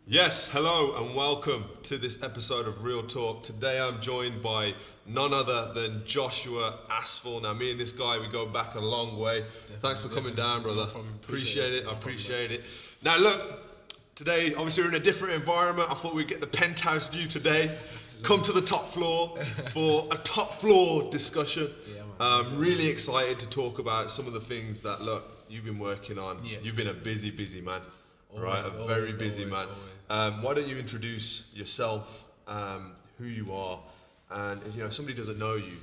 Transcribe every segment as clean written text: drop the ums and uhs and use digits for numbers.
Yes, hello and welcome to this episode of Real Talk. Today I'm joined by none other than Joshua Asphall. Now me and this guy, we go back a long way. Thanks for coming down, brother. No problem. Appreciate it. I appreciate it. Now look, today obviously we're in a different environment. I thought we'd get the penthouse view today. Come to the top floor for a top floor discussion. Really excited to talk about some of the things that, look, you've been working on. You've been a busy man. Right, a very busy man. Why don't you introduce yourself, who you are, and if somebody doesn't know you,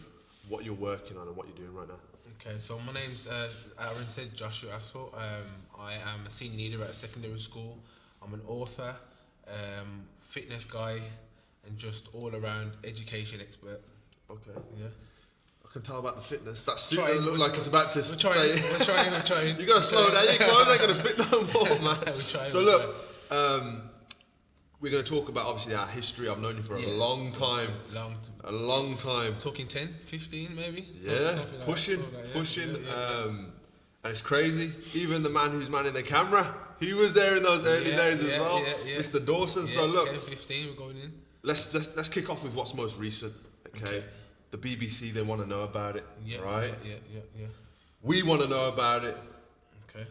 what you're working on and what you're doing right now. Okay, so my name's Aaron said, Joshua Asphall. I am a senior leader at a secondary school. I'm an author, fitness guy, and just all around education expert. Okay. Yeah. I can tell about the fitness. That suit doesn't look like it's about to stay. We're trying. You gotta slow down. Your clothes ain't gonna fit no more, man. So look, we're gonna talk about obviously our history. I've known you for a long time. A long time. Talking 10, 15 maybe. Yeah, something pushing. And it's crazy. Even the man who's manning the camera, he was there in those early days as well, Mr. Dawson. Yeah, so look, 10, 15, we're going in. Let's kick off with what's most recent. Okay. The BBC, they want to know about it, right? Yeah. We want to know about it. Okay.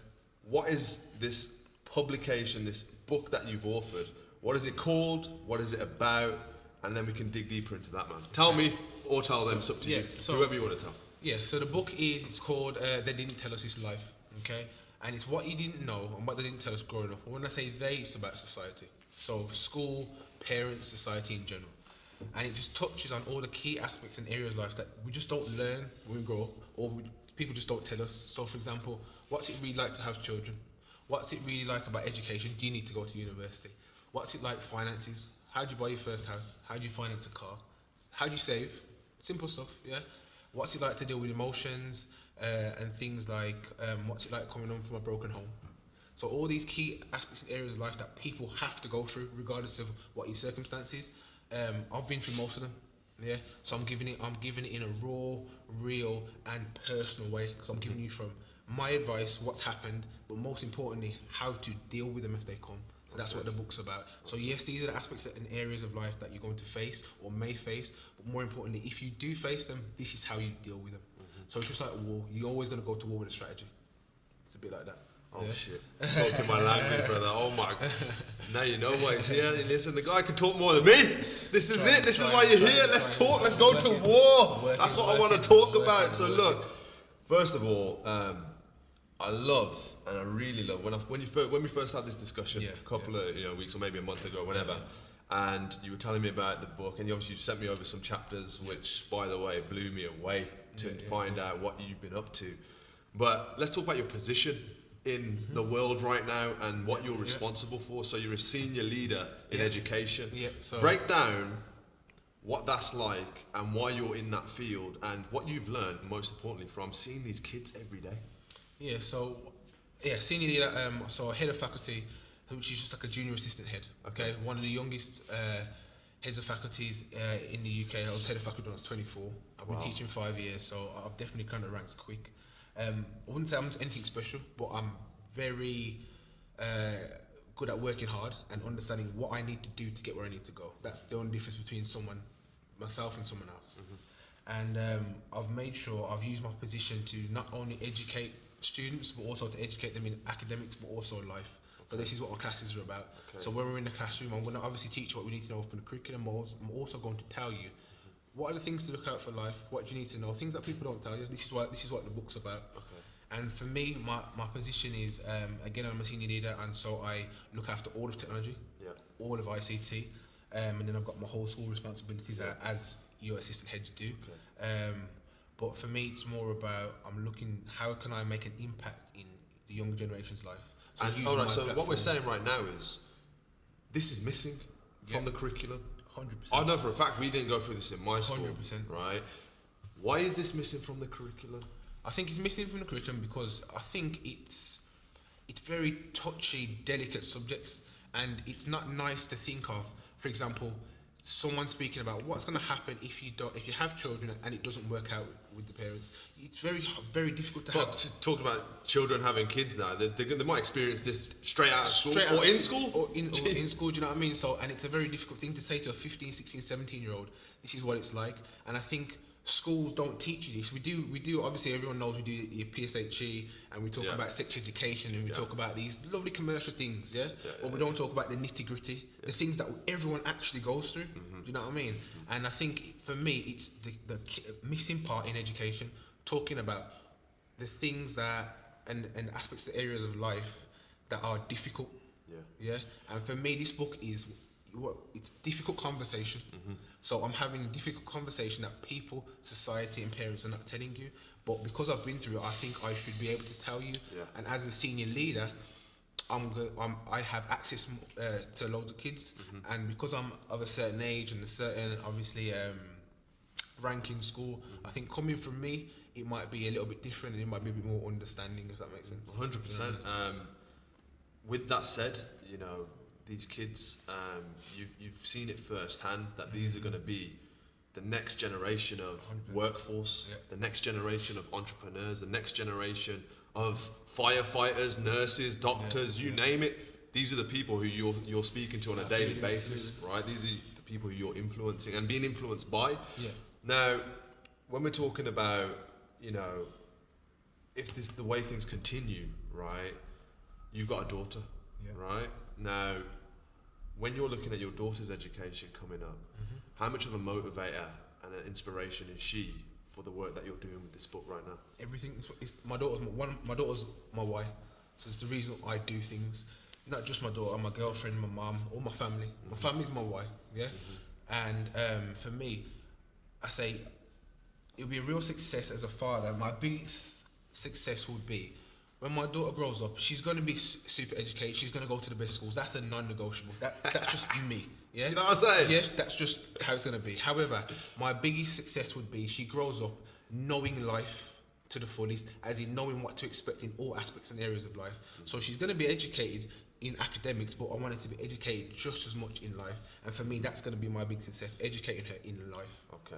What is this publication, this book that you've authored? What is it called? What is it about? And then we can dig deeper into that, man. Tell me or tell them. It's up to you. Whoever you want to tell. Yeah, so the book it's called They Didn't Tell Us This Life, okay? And it's what you didn't know and what they didn't tell us growing up. And when I say they, it's about society. So school, parents, society in general. And it just touches on all the key aspects and areas of life that we just don't learn when we grow up, or people just don't tell us. So for example, what's it really like to have children? What's it really like about education? Do you need to go to university? What's it like finances? How do you buy your first house? How do you finance a car? How do you save? Simple stuff, yeah? What's it like to deal with emotions and things like, what's it like coming home from a broken home? So all these key aspects and areas of life that people have to go through regardless of what your circumstances. I've been through most of them, yeah. So I'm giving it in a raw, real, and personal way. Because I'm giving you from my advice, what's happened, but most importantly, how to deal with them if they come. So that's what the book's about. So yes, these are the aspects and areas of life that you're going to face or may face. But more importantly, if you do face them, this is how you deal with them. So it's just like a war. You're always going to go to war with a strategy. It's a bit like that. Oh shit! Talking my language, brother. Oh my! Now you know why he's here. Listen, the guy can talk more than me. This is it. This is why you're here. Let's talk. Let's go to war. That's what I want to talk about. So look, first of all, I love and I really love when we first had this discussion a couple of weeks or maybe a month ago, whenever. And you were telling me about the book, and you obviously sent me over some chapters, which, by the way, blew me away to find out what you've been up to. But let's talk about your position in the world right now and what you're responsible for. So you're a senior leader in education. So break down what that's like and why you're in that field and what you've learned, most importantly, from seeing these kids every day. Senior leader, so head of faculty, which is just like a junior assistant head. Okay, one of the youngest heads of faculties in the UK. I was head of faculty when I was 24. I've been teaching 5 years, so I've definitely kind of ranked quick. I wouldn't say I'm anything special, but I'm very good at working hard and understanding what I need to do to get where I need to go. That's the only difference between myself and someone else. And I've made sure I've used my position to not only educate students, but also to educate them in academics, but also life. So this is what our classes are about. So when we're in the classroom, I'm going to obviously teach what we need to know from the curriculum. I'm also going to tell you what are the things to look out for life, what do you need to know, things that people don't tell you. This is what the book's about. And for me, my position is, again, I'm a senior leader, and so I look after all of technology, all of ICT, and then I've got my whole school responsibilities as your assistant heads do. But for me, it's more about I'm looking, how can I make an impact in the younger generation's life? So what we're saying right now is, this is missing from the curriculum. 100%. I know for a fact we didn't go through this in my school. 100%. Right? Why is this missing from the curriculum? I think it's missing from the curriculum because I think it's very touchy, delicate subjects, and it's not nice to think of. For example, someone speaking about what's going to happen if you have children and it doesn't work out with the parents. It's very difficult to have. Talk about children having kids now. They might experience this straight out of school or in school. Or in school, do you know what I mean? So, and it's a very difficult thing to say to a 15, 16, 17-year-old, this is what it's like. And I think schools don't teach you this. We do. Obviously, everyone knows we do your PSHE, and we talk about sex education, and we talk about these lovely commercial things, but we don't talk about the nitty gritty, the things that everyone actually goes through. Do you know what I mean? And I think for me, it's the missing part in education, talking about the things that and aspects, the areas of life that are difficult. And for me, this book is it's difficult conversation. So I'm having a difficult conversation that people, society, and parents are not telling you. But because I've been through it, I think I should be able to tell you. And as a senior leader, I have access to loads of kids, and because I'm of a certain age and a certain, obviously, rank in school, I think coming from me, it might be a little bit different, and it might be a bit more understanding, if that makes sense. 100%. With that said, you know, these kids, you've seen it firsthand that these are going to be the next generation of 100%. Workforce, the next generation of entrepreneurs, the next generation of firefighters, nurses, doctors, you name it. These are the people who you're speaking to on a daily basis, right? These are the people who you're influencing and being influenced by. Now, when we're talking about, you know, if this the way things continue, right? You've got a daughter, right? Now, when you're looking at your daughter's education coming up, how much of a motivator and an inspiration is she for the work that you're doing with this book right now? Everything. My daughter's my why. So it's the reason I do things. Not just my daughter, my girlfriend, my mum, all my family. My family's my why. And for me, I say it'll be a real success as a father. My biggest success would be when my daughter grows up, she's going to be super educated. She's going to go to the best schools. That's a non-negotiable. That's just me. You know what I'm saying? Yeah, that's just how it's going to be. However, my biggest success would be she grows up knowing life to the fullest, as in knowing what to expect in all aspects and areas of life. So she's going to be educated in academics, but I want her to be educated just as much in life. And for me, that's going to be my big success, educating her in life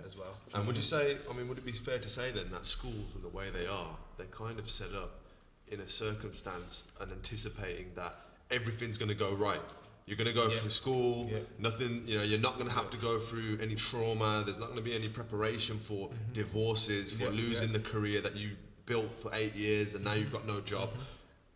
as well. And would you say, I mean, would it be fair to say then that schools and the way they are, they're kind of set up in a circumstance and anticipating that everything's going to go right? You're going to go through school, nothing, you know, you're not going to have to go through any trauma. There's not going to be any preparation for divorces, for losing the career that you built for 8 years and now you've got no job.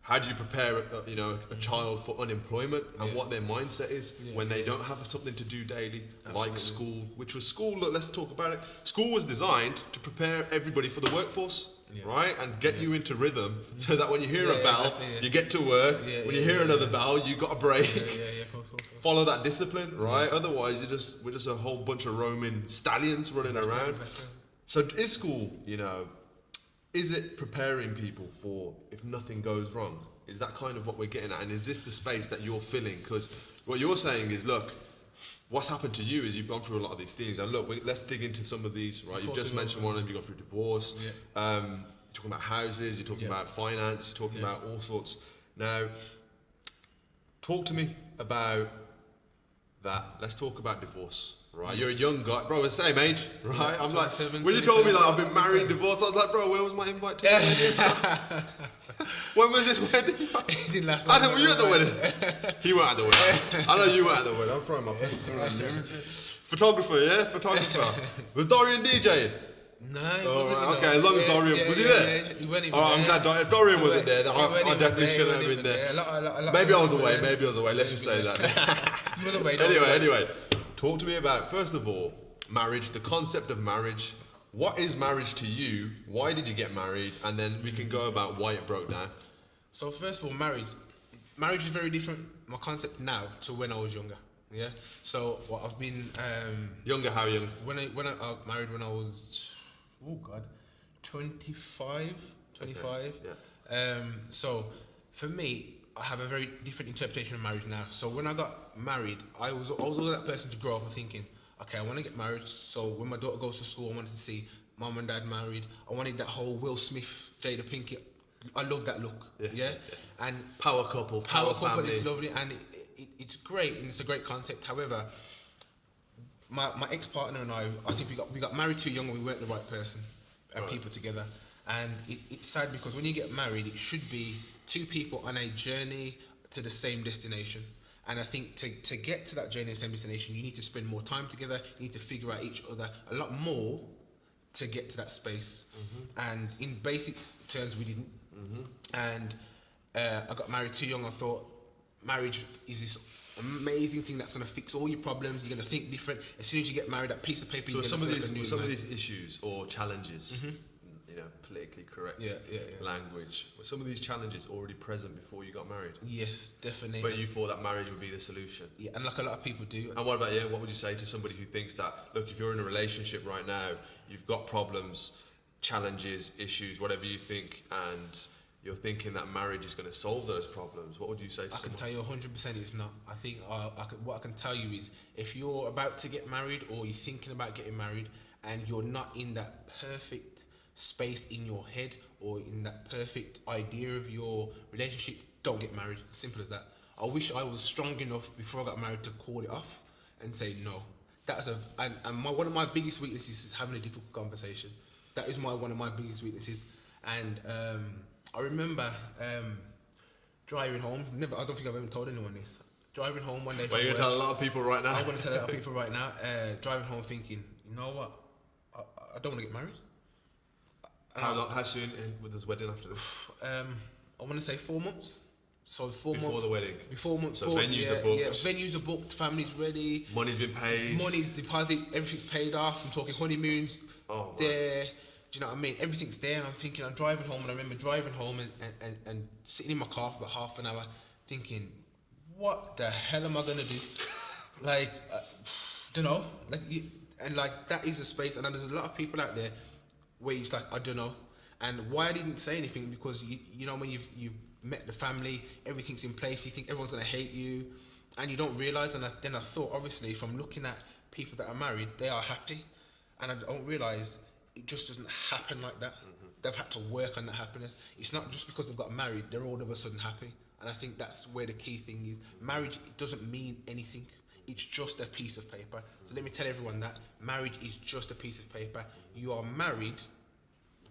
How do you prepare, a child for unemployment and what their mindset is when they don't have something to do daily, like school, which was school, look, let's talk about it. School was designed to prepare everybody for the workforce. Right, and get you into rhythm so that when you hear a bell, you get to work. When you hear another bell, you got a break. Follow that discipline, right? Otherwise, we're just a whole bunch of roaming stallions running around. So, is school, is it preparing people for if nothing goes wrong? Is that kind of what we're getting at? And is this the space that you're filling? Because what you're saying is, look, what's happened to you is you've gone through a lot of these things, and look, let's dig into some of these, right? You've just mentioned one of them, you've gone through divorce, you're talking about houses, you're talking about finance, you're talking about all sorts. Now, talk to me about that. Let's talk about divorce, right? You're a young guy, bro, we're the same age, right? I'm like, when you told me like I've been married, divorced, I was like, bro, where was my invite to the wedding? When was this wedding? It didn't last long. Adam, were you at the wedding? He weren't at the wedding. I know you weren't at the wedding. I'm throwing my pants around and everything. Photographer. Was Dorian DJing? No, he wasn't. Right, okay, as long as Dorian was he there? He wasn't even there. I'm glad Dorian wasn't there. I definitely there, shouldn't have been there. Maybe I was away. Let's just say that. Anyway, talk to me about, first of all, marriage, the concept of marriage. What is marriage to you? Why did you get married? And then we can go about why it broke down. So first of all, marriage is very different, my concept now, to when I was younger. So I've been younger. How young? When I married when I was 25. So for me, I have a very different interpretation of marriage now. So when I got married, I was always that person to grow up thinking, okay, I want to get married. So when my daughter goes to school, I wanted to see mum and dad married. I wanted that whole Will Smith, Jada Pinkett. I love that look. And power couple, power family. It's lovely and it's great and it's a great concept. However, my ex-partner and I think we got married too young and we weren't the right person and people together. And it's sad because when you get married, it should be two people on a journey to the same destination. And I think to get to that journey and same destination, you need to spend more time together. You need to figure out each other a lot more to get to that space. And in basic terms, we didn't. And I got married too young. I thought marriage is this amazing thing that's going to fix all your problems. You're going to think different. As soon as you get married, that piece of paper. So some of these issues or challenges, you know, politically correct language. Were some of these challenges already present before you got married? Yes, definitely. But you thought that marriage would be the solution. Yeah, and like a lot of people do. And what about you? What would you say to somebody who thinks that, look, if you're in a relationship right now, you've got problems, challenges, issues, whatever you think, and you're thinking that marriage is going to solve those problems, what would you say to someone? I can tell you 100% it's not. I think what I can tell you is if you're about to get married or you're thinking about getting married and you're not in that perfect space in your head or in that perfect idea of your relationship, don't get married. Simple as that. I wish I was strong enough before I got married to call it off and say no. One of my biggest weaknesses is having a difficult conversation. That is one of my biggest weaknesses. And I remember driving home. I don't think I've ever told anyone this. Driving home one day. Well, you're going to tell a lot of people right now. I'm going to tell a lot of people right now. Driving home thinking, you know what? I don't want to get married. How soon was this wedding after this? I want to say 4 months. So 4 months before the wedding. Before months. So venues are booked. Yeah, venues are booked. Family's ready. Money's been paid. Money's deposit. Everything's paid off. I'm talking honeymoons. Oh, there. Do you know what I mean? Everything's there, and I'm thinking. I'm driving home, and I remember driving home and sitting in my car for about half an hour, thinking, what the hell am I gonna do? Like, don't know. Like that is a space, and there's a lot of people out there where it's like, I don't know. And why I didn't say anything, because you know, when you've met the family, everything's in place, you think everyone's going to hate you, and you don't realise. And then I thought, obviously, from looking at people that are married, they are happy, and I don't realise it just doesn't happen like that. They've had to work on that happiness. It's not just because they've got married, they're all of a sudden happy. And I think that's where the key thing is. Marriage, it doesn't mean anything. It's just a piece of paper. So let me tell everyone that marriage is just a piece of paper. You are married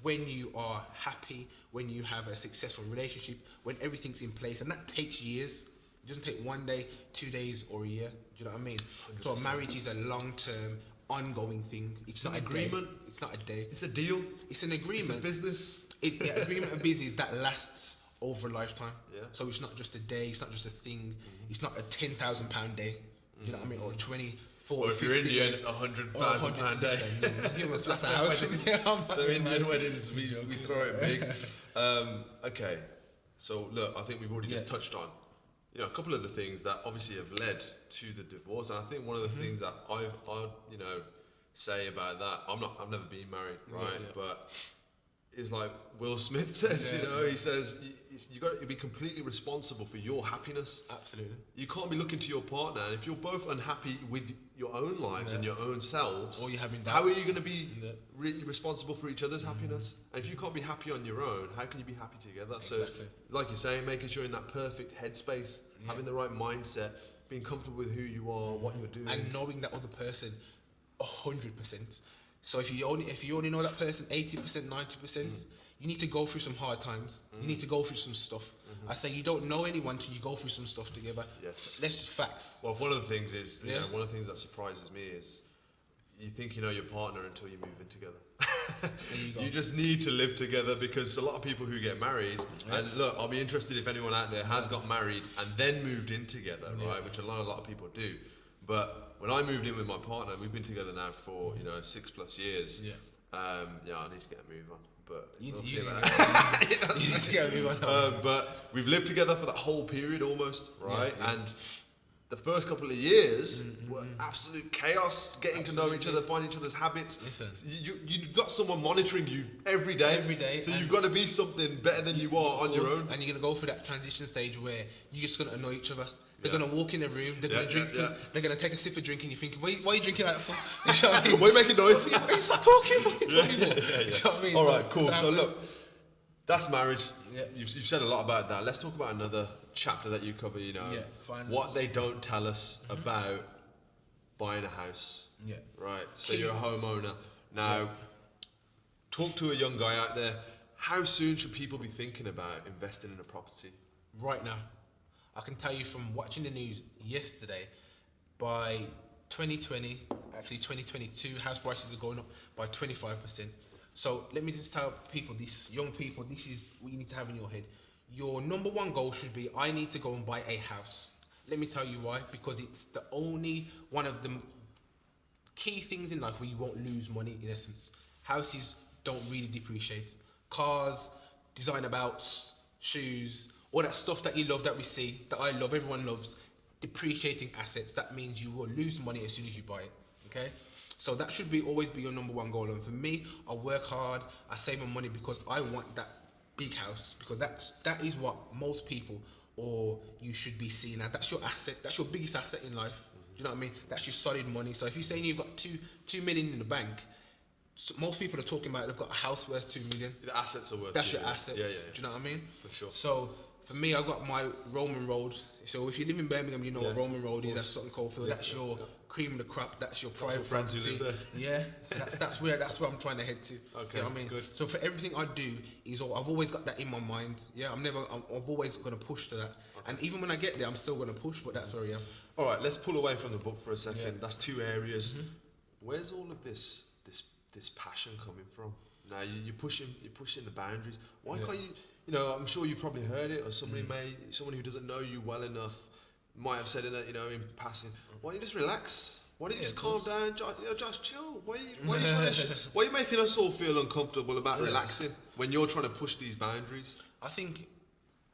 when you are happy, when you have a successful relationship, when everything's in place, and that takes years. It doesn't take 1 day, 2 days, or a year. Do you know what I mean? 100%. So marriage is a long-term, ongoing thing. It's not an agreement. It's not a day. It's a deal. It's an agreement. It's a business. Agreement and business that lasts over a lifetime. Yeah. So it's not just a day. It's not just a thing. It's not a £10,000 day. Do you know what I mean? Or 20. Or if you're Indian, £100,000 day. That's a house. The Indian weddings, we throw it big. Okay, so look, I think we've already just touched on, you know, a couple of the things that obviously have led to the divorce, and I think one of the things that I you know, say about that, I've never been married, right? But it's like Will Smith says, you know, he says you got to be completely responsible for your happiness. Absolutely. You can't be looking to your partner, and if you're both unhappy with your own lives and your own selves, or you're having doubts, how are you going to be really responsible for each other's happiness? And if you can't be happy on your own, how can you be happy together? Exactly. So, like you're saying, making sure you're in that perfect headspace, having the right mindset, being comfortable with who you are, what you're doing, and knowing that other person 100%. So if you only know that person 80%, 90%, you need to go through some hard times. You need to go through some stuff. I say you don't know anyone till you go through some stuff together. Yes. That's just facts. Well, one of the things is, you know, one of the things that surprises me is you think you know your partner until you move in together. There you go. You just need to live together, because a lot of people who get married, and look, I'll be interested if anyone out there has got married and then moved in together, right? Which a lot of people do. But when I moved in with my partner, we've been together now for 6+ years. I need to get a move on, but you need to get a move on. But we've lived together for that whole period almost, right? And the first couple of years were absolute chaos, getting to know each other, find each other's habits. Listen, You've got someone monitoring you every day. So you've got to be something better than you are on your own. And you're going to go through that transition stage where you're just going to annoy each other. They're going to walk in a room, they're going to drink, they're going to take a sip of drink, and you're thinking, why are you drinking that for? You know what I mean? Why are you making noise? Why are you stop talking? What are you talking for? You know what I mean? All right, cool. So look, that's marriage. Yeah. You've said a lot about that. Let's talk about another chapter that you cover, you know, what they don't tell us about buying a house. Yeah. Right. So you're a homeowner. Now, talk to a young guy out there. How soon should people be thinking about investing in a property? Right now. I can tell you from watching the news yesterday, by 2020, actually 2022, house prices are going up by 25%. So let me just tell people, these young people, this is what you need to have in your head. Your number one goal should be, I need to go and buy a house. Let me tell you why. Because it's the only one of the key things in life where you won't lose money, in essence. Houses don't really depreciate. Cars, designer belts, shoes, all that stuff that you love, that we see, that I love, everyone loves, depreciating assets. That means you will lose money as soon as you buy it. Okay? So that should be always be your number one goal. And for me, I work hard, I save my money because I want that big house, because that is what most people, or you should be seen as. That's your asset. That's your biggest asset in life. Do you know what I mean? That's your solid money. So if you're saying you've got 2 million in the bank, so most people are talking about they've got a house worth 2 million. The assets are worth. That's your assets. Yeah. Do you know what I mean? For sure. So for me, I got my Roman Road. So if you live in Birmingham, you know what Roman Road is. That's Sutton Coldfield. That's your cream of the crop. That's your private friends who live there. Yeah. So that's where I'm trying to head to. Okay. You know what I mean? Good. So for everything I do, I've always got that in my mind. Yeah. I'm always going to push to that. Okay. And even when I get there, I'm still going to push. But that's where I am. All right. Let's pull away from the book for a second. Yeah. That's 2 areas. Mm-hmm. Where's all of this passion coming from? Now you're pushing the boundaries. Why can't you? You know, I'm sure you probably heard it, or someone who doesn't know you well enough might have said it, in passing. Why don't you just relax? Why don't you just calm down, Josh? Chill. Why are you making us all feel uncomfortable about relaxing when you're trying to push these boundaries? I think.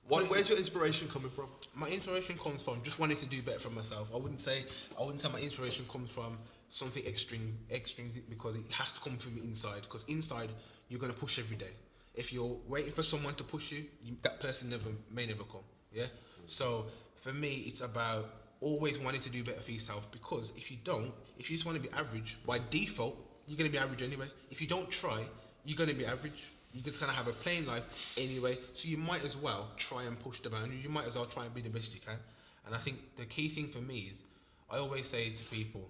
Where's your inspiration coming from? My inspiration comes from just wanting to do better for myself. I wouldn't say my inspiration comes from something extrinsic, because it has to come from inside. Because inside, you're going to push every day. If you're waiting for someone to push you, that person may never come. Yeah. So for me, it's about always wanting to do better for yourself. Because if you just want to be average, by default, you're going to be average anyway. If you don't try, you're going to be average. You're just going to have a plain life anyway. So you might as well try and push the boundaries. You might as well try and be the best you can. And I think the key thing for me is, I always say to people,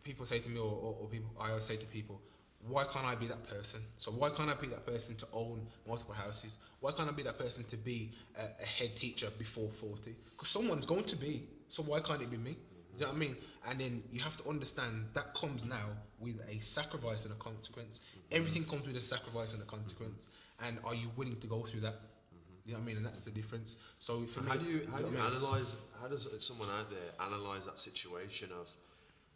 people say to me, I always say to people, why can't I be that person? So why can't I be that person to own multiple houses? Why can't I be that person to be a head teacher before 40? Because someone's going to be. So why can't it be me? Do you know what I mean? And then you have to understand that comes now with a sacrifice and a consequence. Everything comes with a sacrifice and a consequence. And are you willing to go through that? You know what I mean? And that's the difference. So for me, how does someone out there analyze that situation of,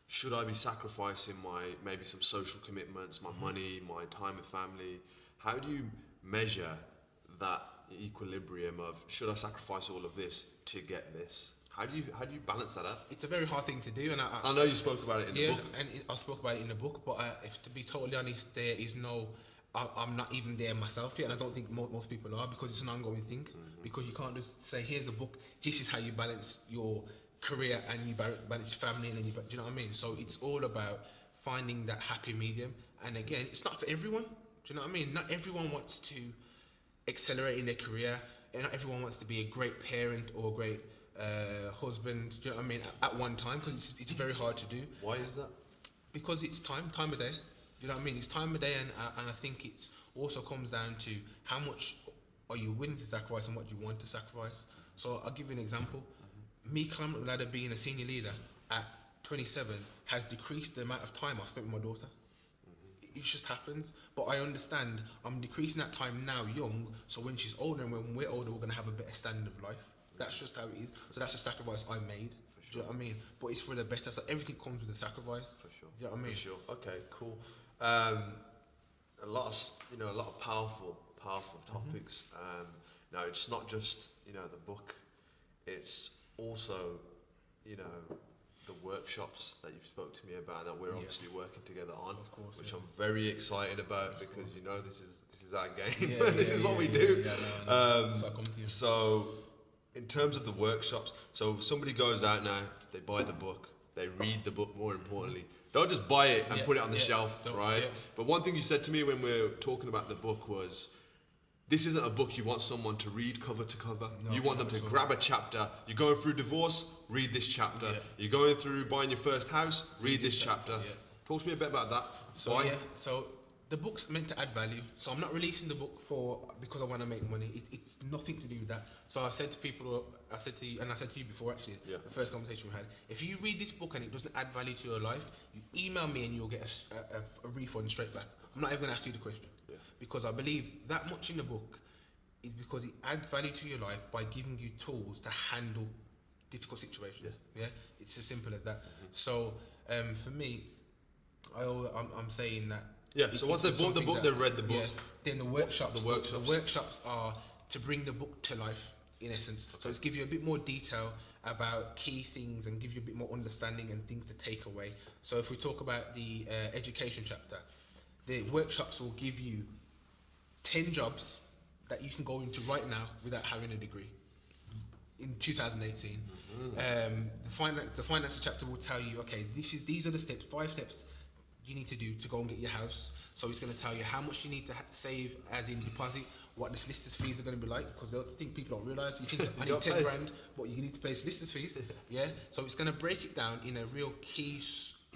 should I be sacrificing maybe some social commitments, my money, my time with family? How do you measure that equilibrium of, should I sacrifice all of this to get this? How do you balance that out? It's a very hard thing to do, and I know you spoke about it in the book. Yeah, and I spoke about it in the book. But if to be totally honest, there is no. I'm not even there myself yet, and I don't think most people are, because it's an ongoing thing. Because you can't just say, here's a book, this is how you balance your career and you balance your family, and then do you know what I mean? So it's all about finding that happy medium. And again, it's not for everyone. Do you know what I mean? Not everyone wants to accelerate in their career, and not everyone wants to be a great parent or a great husband. Do you know what I mean? At one time, because it's very hard to do. Why is that? Because it's time of day. You know what I mean? It's time of day, and I think it also comes down to how much are you willing to sacrifice and what you want to sacrifice. So I'll give you an example. Me climbing the ladder, being a senior leader at 27, has decreased the amount of time I spent with my daughter. It just happens. But I understand I'm decreasing that time now young, so when she's older and when we're older, we're going to have a better standard of life. That's just how it is. So that's a sacrifice I made. Do you know what I mean? But it's for the better. So everything comes with a sacrifice. For sure. Do you know what I mean? For sure. Okay, cool. A lot of powerful topics. Now it's not just the book. It's also the workshops that you've spoke to me about, that we're obviously working together on, of course, which I'm very excited about, because this is our game. This is what we do. So in terms of the workshops, so somebody goes out now, they buy the book, they read the book, more importantly. Don't just buy it and put it on the shelf, right? But one thing you said to me when we were talking about the book was, this isn't a book you want someone to read cover to cover. No, you want them to grab a chapter. You're going through divorce, read this chapter. Yeah. You're going through buying your first house, read this chapter. Yeah. Talk to me a bit about that. So Why? So the book's meant to add value. So I'm not releasing the book because I want to make money. It's nothing to do with that. So I said to people, I said to you before actually, the first conversation we had, if you read this book and it doesn't add value to your life, you email me and you'll get a refund straight back. I'm not even going to ask you the question. Because I believe that much in the book is because it adds value to your life by giving you tools to handle difficult situations. Yeah, it's as simple as that. Mm-hmm. So for me, I'm saying that. Yeah. So once they've bought the book, they've read the book. Yeah. Then the workshops. The workshops are to bring the book to life, in essence. Okay. So it's give you a bit more detail about key things and give you a bit more understanding and things to take away. So if we talk about the education chapter, the workshops will give you 10 jobs that you can go into right now without having a degree in 2018. Mm-hmm. The finance chapter will tell you, okay, these are the steps, 5 steps you need to do to go and get your house. So it's going to tell you how much you need to save as in deposit, what the solicitor's fees are going to be like, because I think people don't realise. You think I need 10 grand, but you need to pay solicitor's fees. Yeah. So it's going to break it down in a real key,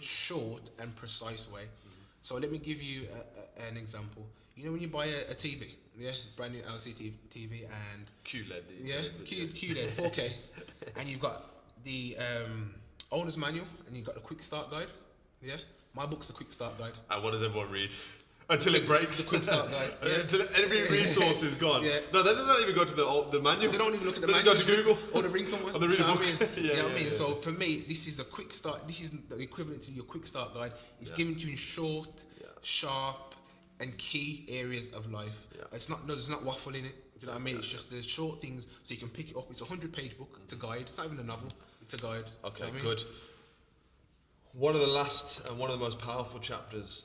short and precise way. So let me give you an example. You know when you buy a TV, brand new LCD TV and QLED, QLED 4K, and you've got the owner's manual and you've got the quick start guide. Yeah, my book's the quick start guide. And what does everyone read? Until it breaks. The quick start guide. Yeah. Until every resource is gone. Yeah. No, they don't even go to the manual. They don't even look at the manual. They go to Google or they ring someone. Or they read a book. You know what I mean? So for me, this is the quick start. This is the equivalent to your quick start guide. It's given to you in short, sharp, and key areas of life. It's not. There's not waffle in it. Do you know what I mean? It's just the short things so you can pick it up. It's a 100-page book. It's a guide. It's not even a novel. It's a guide. Okay, you know good. One of the last and one of the most powerful chapters,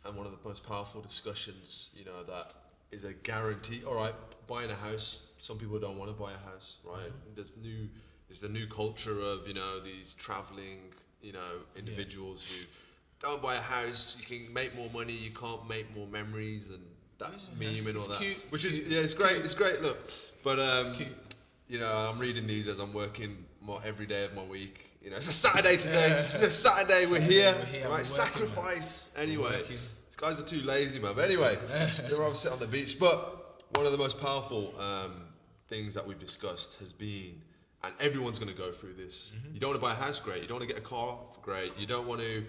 and one of the most powerful discussions, that is a guarantee. All right, buying a house. Some people don't want to buy a house, right? Mm-hmm. There's the new culture of these traveling, individuals who don't buy a house. You can make more money. You can't make more memories and that meme and all that. Cute. Which is it's great. Cute. It's great. Look, but it's cute. I'm reading these as I'm working every day of my week. It's a Saturday today. It's a Saturday. We're here. Right? Sacrifice. Anyway, these guys are too lazy, man. But anyway, they're all sit on the beach. But one of the most powerful things that we've discussed has been, and everyone's going to go through this. Mm-hmm. You don't want to buy a house, great. You don't want to get a car, great. You don't want to,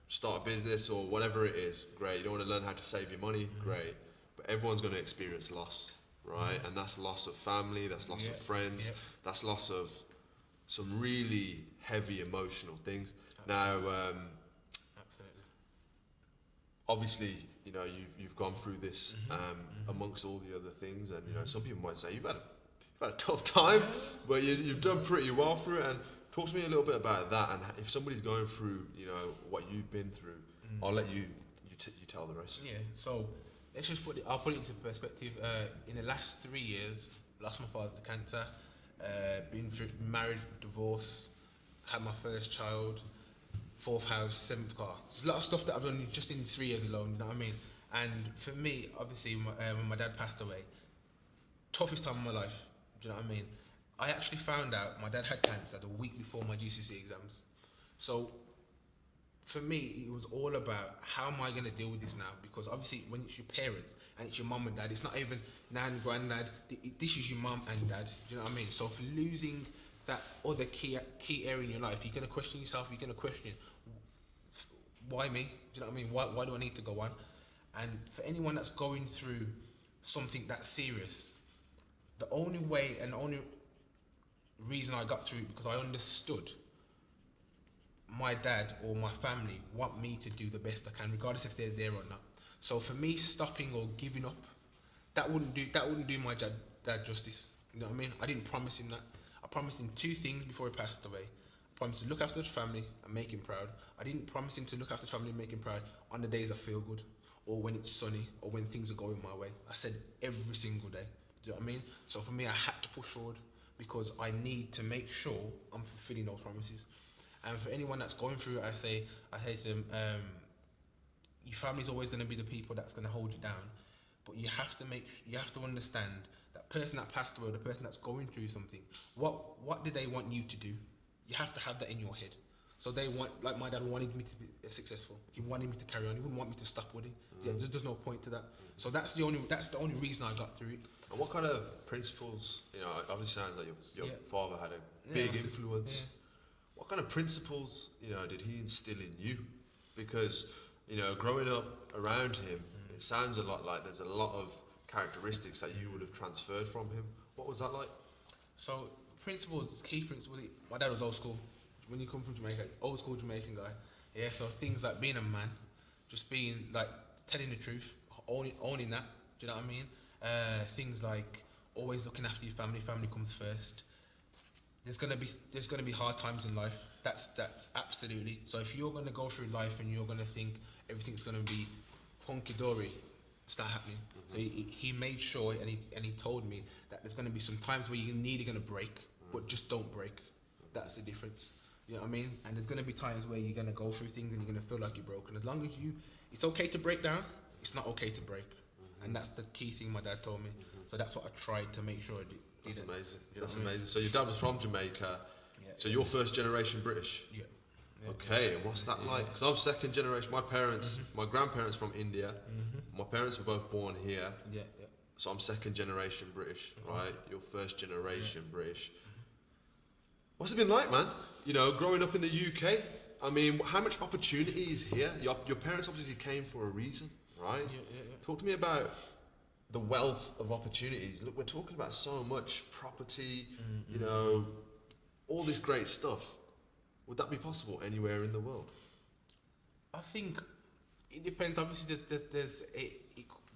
start a business or whatever it is, great. You don't want to learn how to save your money, great. But everyone's going to experience loss, right? And that's loss of family. That's loss of friends. That's loss of some really heavy emotional things. Absolutely. Now, obviously, you've gone through this amongst all the other things, and some people might say you've had a tough time, but you've done pretty well through it. And talk to me a little bit about that. And if somebody's going through, what you've been through, I'll let you tell the rest. Yeah. So let's just I'll put it into perspective. In the last 3 years, lost my father to cancer. Been through married, divorce, had my first child, 4th house, 7th car. There's a lot of stuff that I've done just in 3 years alone, you know what I mean? And for me, obviously, when my dad passed away, toughest time of my life, do you know what I mean? I actually found out my dad had cancer the week before my GCSE exams. So for me, it was all about how am I going to deal with this now? Because obviously, when it's your parents and it's your mum and dad, it's not even nan, granddad. This is your mum and dad. Do you know what I mean? So for losing that other key area in your life, you're going to question yourself. You're going to question, why me? Do you know what I mean? Why do I need to go on? And for anyone that's going through something that's serious, the only way and the only reason I got through it because I understood my dad or my family want me to do the best I can, regardless if they're there or not. So for me, stopping or giving up, that wouldn't do my dad justice. You know what I mean? I didn't promise him that. I promised him 2 things before he passed away. I promised to look after the family and make him proud. I didn't promise him to look after the family and make him proud on the days I feel good, or when it's sunny, or when things are going my way. I said every single day. Do you know what I mean? So for me, I had to push forward because I need to make sure I'm fulfilling those promises. And for anyone that's going through it, I say to them, your family's always going to be the people that's going to hold you down, but you have to understand that person that passed away, or the person that's going through something, what did they want you to do? You have to have that in your head. So they want, like my dad wanted me to be successsul. He wanted me to carry on. He wouldn't want me to stop with it. Yeah, there's no point to that. So that's the only reason I got through it. And what kind of principles, you know, it obviously sounds like your father had a big influence. Yeah. What kind of principles, you know, did he instill in you? Because, you know, growing up around him, it sounds a lot like there's a lot of characteristics that you would have transferred from him. What was that like? So principles, key principles, my dad was old school. When you come from Jamaica, old school Jamaican guy. Yeah, so things like being a man, just being like telling the truth, owning that, do you know what I mean? Things like always looking after your family comes first. There's gonna be hard times in life. That's absolutely. So if you're gonna go through life and you're gonna think everything's gonna be hunky dory, it's not happening. So he made sure and he told me that there's gonna be some times where you're nearly gonna break, but just don't break. That's the difference. You know what I mean? And there's gonna be times where you're gonna go through things and you're gonna feel like you're broken. As long as it's okay to break down. It's not okay to break. And that's the key thing my dad told me. So that's what I tried to make sure I did. That's amazing. That's amazing. So your dad was from Jamaica. Yeah. So you're first generation British. Yeah. Okay, and what's that like? Because I'm second generation. My parents, my grandparents from India. My parents were both born here. Yeah. So I'm second generation British, right? You're first generation British. What's it been like, man? You know, growing up in the UK. I mean, how much opportunity is here? Your parents obviously came for a reason, right? Yeah. Talk to me about the wealth of opportunities. Look, we're talking about so much property, you know, all this great stuff. Would that be possible anywhere in the world? I think it depends. Obviously,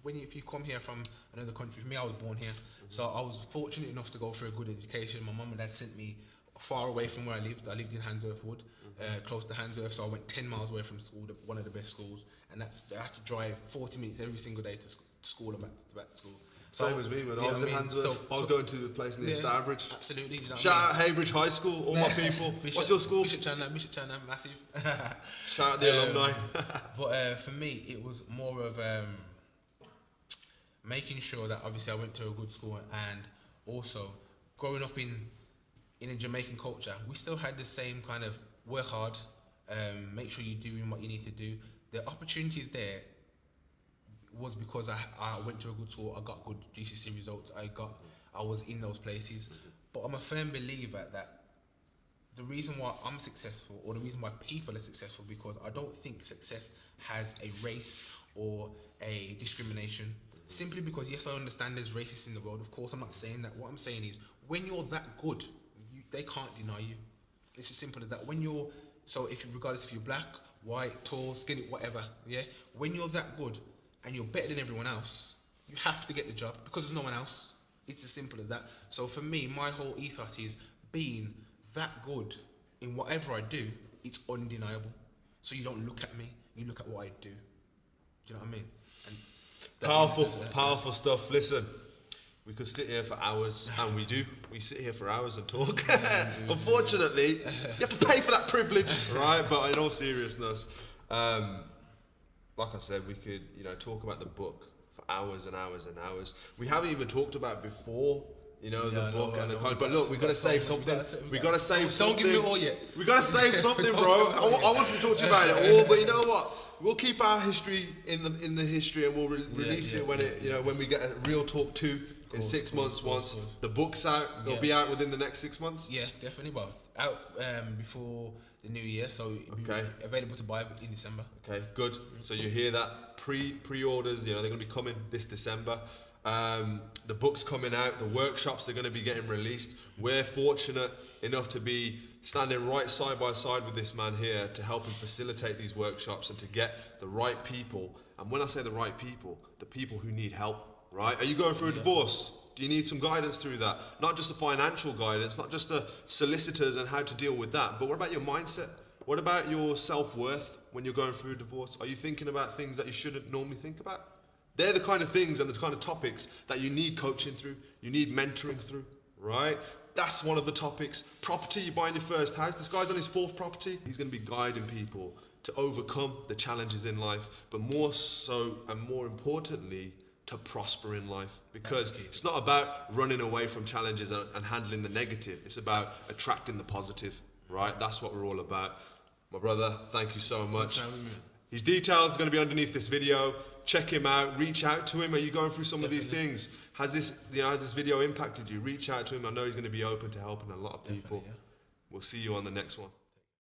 if you come here from another country, for me, I was born here, so I was fortunate enough to go through a good education. My mum and dad sent me far away from where I lived. I lived in Handsworth Wood, close to Handsworth, so I went 10 miles away from school, one of the best schools, and I had to drive 40 minutes every single day to school and back to school. Same as me when I was in Handsworth. I was going to the place in the Starbridge. Absolutely. You know Shout out Haybridge High School, all my people. What's your school? Bishop Chandler, massive. Shout out the alumni. But for me, it was more of making sure that obviously I went to a good school, and also growing up in a Jamaican culture, we still had the same kind of work hard, make sure you're doing what you need to do. The opportunities there was because I went to a good school, I got good GCSE results, I was in those places. But I'm a firm believer that the reason why I'm successful, or the reason why people are successful, because I don't think success has a race or a discrimination. Simply because, yes, I understand there's racists in the world. Of course, I'm not saying that. What I'm saying is, when you're that good, they can't deny you. It's as simple as that. Regardless if you're black, white, tall, skinny, whatever, yeah. When you're that good and you're better than everyone else, you have to get the job because there's no one else. It's as simple as that. So for me, my whole ethos is being that good in whatever I do. It's undeniable. So you don't look at me, you look at what I do. Do you know what I mean? And powerful stuff. Listen. We could sit here for hours, and we do. We sit here for hours and talk. Unfortunately, you have to pay for that privilege, right? But in all seriousness, like I said, we could, you know, talk about the book for hours and hours and hours. We haven't even talked about before, you know, the book and the content. But look, we got to save something. We got to save something. Don't give me all yet. We got to save something, bro. I want to talk to you about it all, but you know what? We'll keep our history in the history, and we'll release it when we get a Real Talk 2 in 6 months. Once the book's out, it'll be out within the next 6 months. Yeah, definitely. Well, out before the new year, so it'll be available to buy in December. Okay, good. So you hear that? Pre-orders, you know, they're going to be coming this December. The book's coming out. The workshops, they're going to be getting released. We're fortunate enough to be standing right side by side with this man here to help him facilitate these workshops and to get the right people. And when I say the right people, the people who need help. Right? Are you going through a divorce? Do you need some guidance through that? Not just the financial guidance, not just the solicitors and how to deal with that, but what about your mindset? What about your self-worth when you're going through a divorce? Are you thinking about things that you shouldn't normally think about? They're the kind of things and the kind of topics that you need coaching through, you need mentoring through, right? That's one of the topics. Property, you're buying your first house. This guy's on his 4th property. He's going to be guiding people to overcome the challenges in life, but more so and more importantly, to prosper in life. Because it's not about running away from challenges and handling the negative. It's about attracting the positive, right? That's what we're all about. My brother, thank you so much. His details are going to be underneath this video. Check him out. Reach out to him. Are you going through some of these things? Has this video impacted you? Reach out to him. I know he's going to be open to helping a lot of people. We'll see you on the next one.